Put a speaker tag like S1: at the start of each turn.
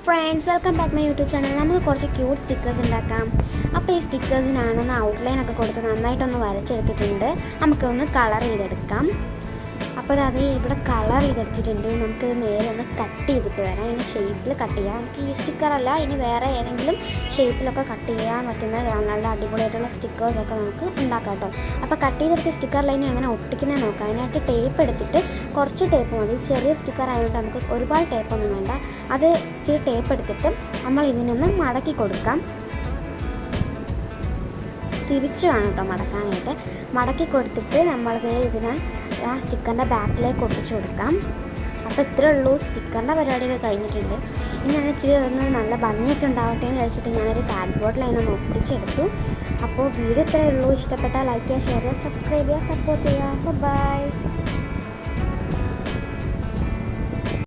S1: Friends, welcome back my YouTube channel. നമുക്ക് കുറച്ച് cute stickers ഉണ്ടാക്കാം. അപ്പോൾ ഈ സ്റ്റിക്കേഴ്സിനാണെന്ന് ഔട്ട്ലൈനൊക്കെ കൊടുത്ത് നന്നായിട്ടൊന്ന് വരച്ചെടുത്തിട്ടുണ്ട്. നമുക്കൊന്ന് കളർ ചെയ്തെടുക്കാം. അപ്പോൾ അത് ഇവിടെ കളർ ചെയ്തെടുത്തിട്ടുണ്ട്. നമുക്ക് നേരെ ഒന്ന് കട്ട് ചെയ്തിട്ട് വരാം. ഇനി ഷേപ്പിൽ കട്ട് ചെയ്യാം. നമുക്ക് ഈ സ്റ്റിക്കറല്ല, ഇനി വേറെ ഏതെങ്കിലും ഷേപ്പിലൊക്കെ കട്ട് ചെയ്യാൻ പറ്റുന്ന നല്ല അടിപൊളിയായിട്ടുള്ള സ്റ്റിക്കേഴ്സൊക്കെ നമുക്ക് ഉണ്ടാക്കാം കേട്ടോ. അപ്പോൾ കട്ട് ചെയ്തെടുത്ത സ്റ്റിക്കർ ലൈൻ എങ്ങനെ ഒട്ടിക്കുന്നത് നോക്കാം. അതിനായിട്ട് ടേപ്പ് എടുത്തിട്ട് കുറച്ച് ടേപ്പ് മതി. ചെറിയ സ്റ്റിക്കർ ആയതുകൊണ്ട് നമുക്ക് ഒരുപാട് ടേപ്പൊന്നും വേണ്ട. അത് ഇച്ചിരി ടേപ്പ് എടുത്തിട്ട് നമ്മൾ ഇതിനൊന്ന് മടക്കി കൊടുക്കാം. തിരിച്ച് വേണം കേട്ടോ മടക്കാനായിട്ട്. മടക്കി കൊടുത്തിട്ട് നമ്മളത് ഇതിനെ ആ സ്റ്റിക്കറിൻ്റെ ബാക്കിലേക്ക് ഒട്ടിച്ചു കൊടുക്കാം. അപ്പോൾ ഇത്രയേ ഉള്ളൂ, സ്റ്റിക്കറിൻ്റെ പരിപാടിയൊക്കെ കഴിഞ്ഞിട്ടുണ്ട്. ഇനി ഞാൻ ഇച്ചിരി ഒന്ന് നല്ല ഭംഗിയൊക്കെ ഉണ്ടാവട്ടെ എന്ന് വെച്ചിട്ട് ഞാനൊരു കാർഡ്ബോർഡിൽ അതിനൊന്ന് ഒട്ടിച്ചെടുത്തു. അപ്പോൾ വീഡിയോ ഇത്രയേ ഉള്ളൂ. ഇഷ്ടപ്പെട്ടാൽ ലൈക്ക് ചെയ്യുക, ഷെയർ ചെയ്യുക, സബ്സ്ക്രൈബ് ചെയ്യുക, സപ്പോർട്ട് ചെയ്യുക. ബൈ.